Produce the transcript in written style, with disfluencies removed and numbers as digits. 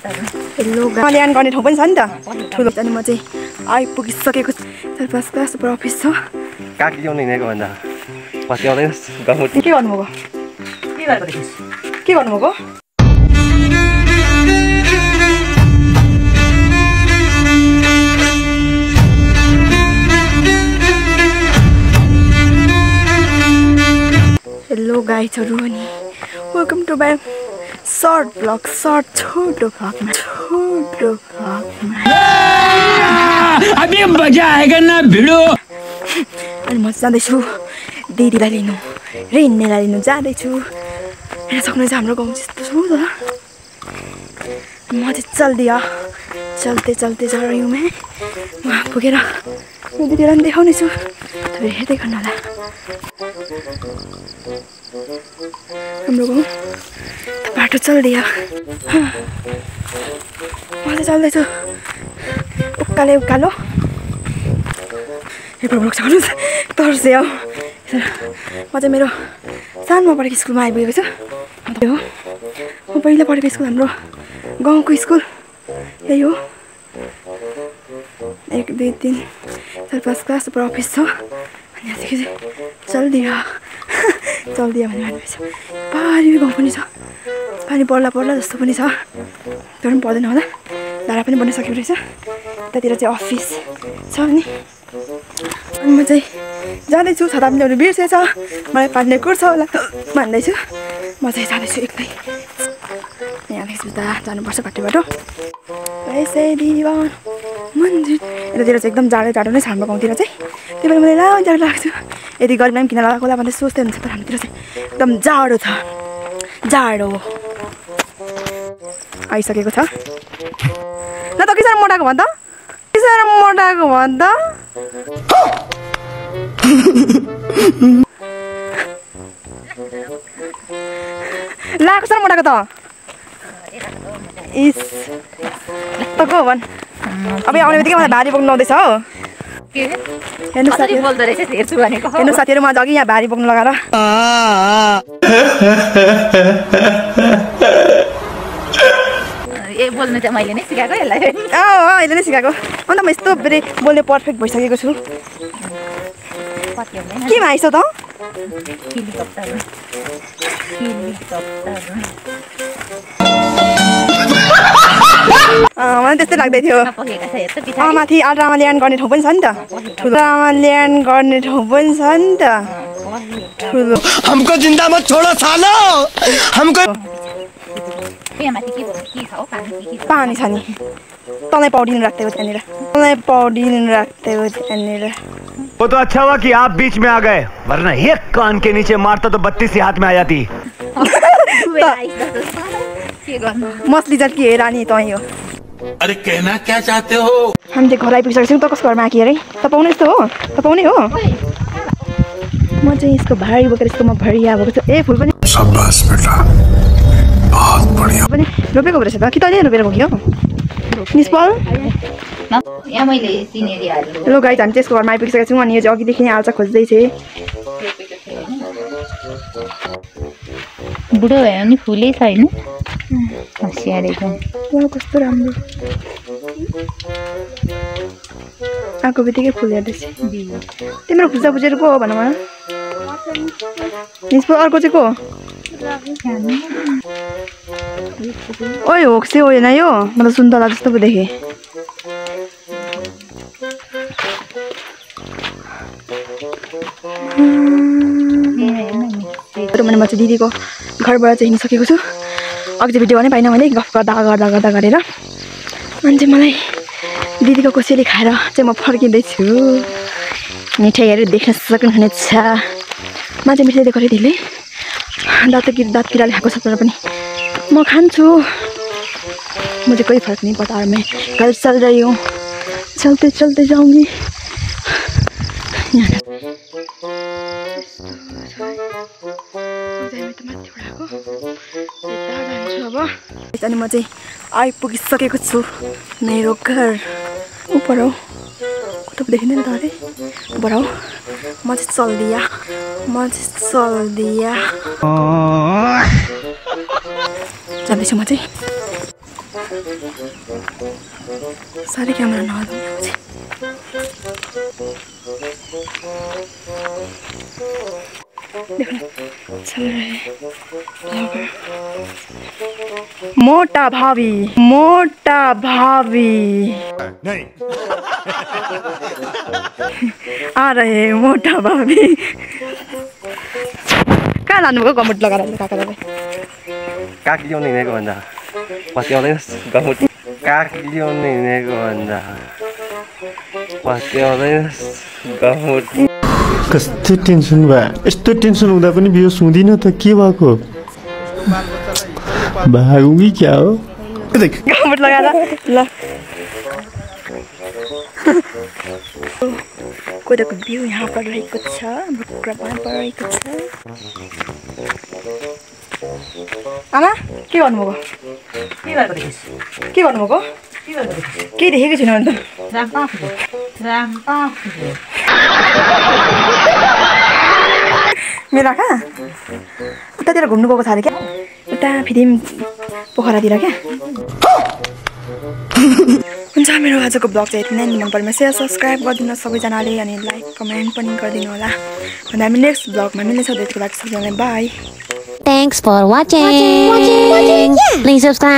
Hello land गर्ने ठाउँ पनि छ नि त ठुलो अनि म चाहिँ आइपुगिसकेको पास क्लास सुपर अफिस छ काकी ल्याउनु हिँडेको भन्दा पछि आउँदैनस् गाउँमा के गर्नुभएको के गर्नुभएको हेलो गाइजहरु अनि welcome to my short blog short छोटो ब्लगमा अभी मजा आएगा ना भिडियो अनि म जाँदैछु दिदीलाई लिनु रिन्नेलाई लिनु जाँदैछु हेर्न सक्नुहुन्छ हाम्रो गाउँ चाहिँ यस्तो छ म चाहिँ चल्दै जा रही हूँ मैं वहाँ पुगेर दिदीलाई पनि देखाउने छु तपाईहरु हेर्दै गर्नु होला हाम्रो गाउँ बाटो चल्दिया म चाहिँ चल्दैछु उकालो एक ब्लग सक्नुहोस् तर्से हो म चाहिँ मेरो सानोमा पढेको स्कुलमा आइपुगेको छु हो म पहिला पढेको स्कुल हाम्रो गाउँको स्कुल यही हो 1 2 3 4 5 क्लास सुपर अफिस छ अनि यहाँदेखि चाहिँ चल्दिया भनेपछि पारी गाउँ पनि छ पानी पर्ला जस्तो पनि छ तर पनि पर्दैन होला धारा पनि बनिसकेको रहेछ त्यतातिर चाहिँ अफिस छ अनि म चाहिँ जाँदैछु छाता पनि ल्याउनु बिर्सेछ मलाई पार्ने कुर्छ होला भन्दैछु म चाहिँ जाँदैछु एक्लै यहाँदेखि उता जानुपर्छ बाटोबाट मन्दिर यतातिर चाहिँ एकदम जाडो नै छ हाम्रो गाउँतिर चाहिँ त्यही भएर मलाई लामो जाडो लाग्छु यदि गरिबलाई पनि किन लगाएको होला भनेर सोच्दै हुन्छ तर हाम्रोतिर चाहिँ एकदम जाडो छ जाडो आइसकेको छ ल त किसार मोटाको भन् त लाको सर मोटाको त इस तको भन् अब आउने बित्तिकै मलाई भारी बोक्नु आउँदैछ हो हेर्नु साथीहरु म अघि यहाँ भारी बोक्नु लगाएर ए बोल्नु त मैले नै सिकाएको यसलाई अहिले नै सिकाएको अन्त म यस्तो फेरि बोल्ने पर्फेक्ट भइसकेको छु केमा आइसौ त मलाई त्यस्तै लाग्दै थियो माथि आल्ट्रामा ल्यान्ड गर्ने ठाउँ पनि छ नि त ठुलोमा ल्यान्ड गर्ने ठाउँ पनि छ नि त ठुलो हमको जिंदा मत छोड़ो सालो हमको पानी छ नि तँलाई पौडिनु राख्दै हो त्यहाँनिर वो तो अच्छा हुआ कि आप बीच में आ गए वरना एक कान के नीचे मारता तो 32 ही हाथ में आ जाती मछली जात के रानी तँ हो अरे कहना क्या चाहते हो हामी चाहिँ घर आइपुगिसकेको छौँ त कसको घरमा आँकी अरे तपाईँ यस्तो हो तपाईँ हो म चाहिँ यसको भारी बोकेर यसको म भरिया भएको छु ए फुल पनि शाबाश बेटा बहुत बढिया पनि रोपेको रहेछ त कि तैँले रोपेर गयो निस्पल यहाँ मैले सिनेरी हाल्नु लो गाइज हामी चाहिँ यसको घरमा आइपुगिसकेको छौँ अनि यो चाहिँ अघिदेखि नै आल्चा खोज्दै थिएँ बुढो भयो भने फुलै छैन होसियार एकदम कस्तो राम्रो आएको बित्तिकै फुल हेर्दैछ तिम्रो खुर्सा बुझेर को हो भन मलाई निस्पल अर्को चाहिँ को ओइ होक्से होइन यो मतलब सुन्तला जस्तो पो देखेँ मैले म चाहिँ दिदीको घरबाट चाहिँ हिँडिसकेको छु अघि चाहिँ भिडियो नै पाइनँ मैले गफ गर्दा गरेर अनि चाहिँ मलाई दिदीको कोसेली खाएर चाहिँ म फर्किँदैछु मिठाईहरू देख्न सक्नुहुनेछ म चाहिँ मिठाई देखाएँ दिदीले दात किराले खाएको छ तर पनि म खान्छु मुझे कोई फर्क नहीं पड़ता मैं घर चल रही हूँ चलते जाऊँगी अनि म चाहिँ आइपुगिसकेको छु मेरो घर ऊपर हो कता देखिँदैन त अरे ऊपर हो म चाहिँ चल्दिया जाँदैछु म चाहिँ सारे क्यामेरा नहाल्नु पछि चल रहे मोटा भाभी नहीं आ रहे मोटा भाभी कहाँ लानुभएको गमुट लगाएर काका दाइ काग ल्याउने हिँडेको भन्दा पत्याउँदैनस् गमुट काग ल्याउने हिँडेको भन्दा पत्याउँदैनस् गमुट कस्तो टेन्सन भयो यस्तो टेन्सन हुँदा पनि बिहोस हुँदिन त के भएको भागौँ कि क्या हो गमुट लगाएर ल कोदोको बिउ यहाँ परिरहेको छ कुखुरा पनि परिरहेको छ आमा के गर्नुभएको के गर्नुभएको के देखेको छैन भने त मेरा कहाँ उतातिर घुम्नु गएको छ अरे क्या उता फेरि पोखरातिर क्या हुन्छ मेरो आजको ब्लग चाहिँ यति नै मन परेमा सेयर सब्सक्राइब गरिदिनु सबैजनाले अनि लाइक कमेन्ट पनि गरिदिनु होला अनि हामी नेक्स्ट ब्लगमा मिल्नेछ त्यतिको लागि सबैजनालाई by Thanks for watching. Please subscribe.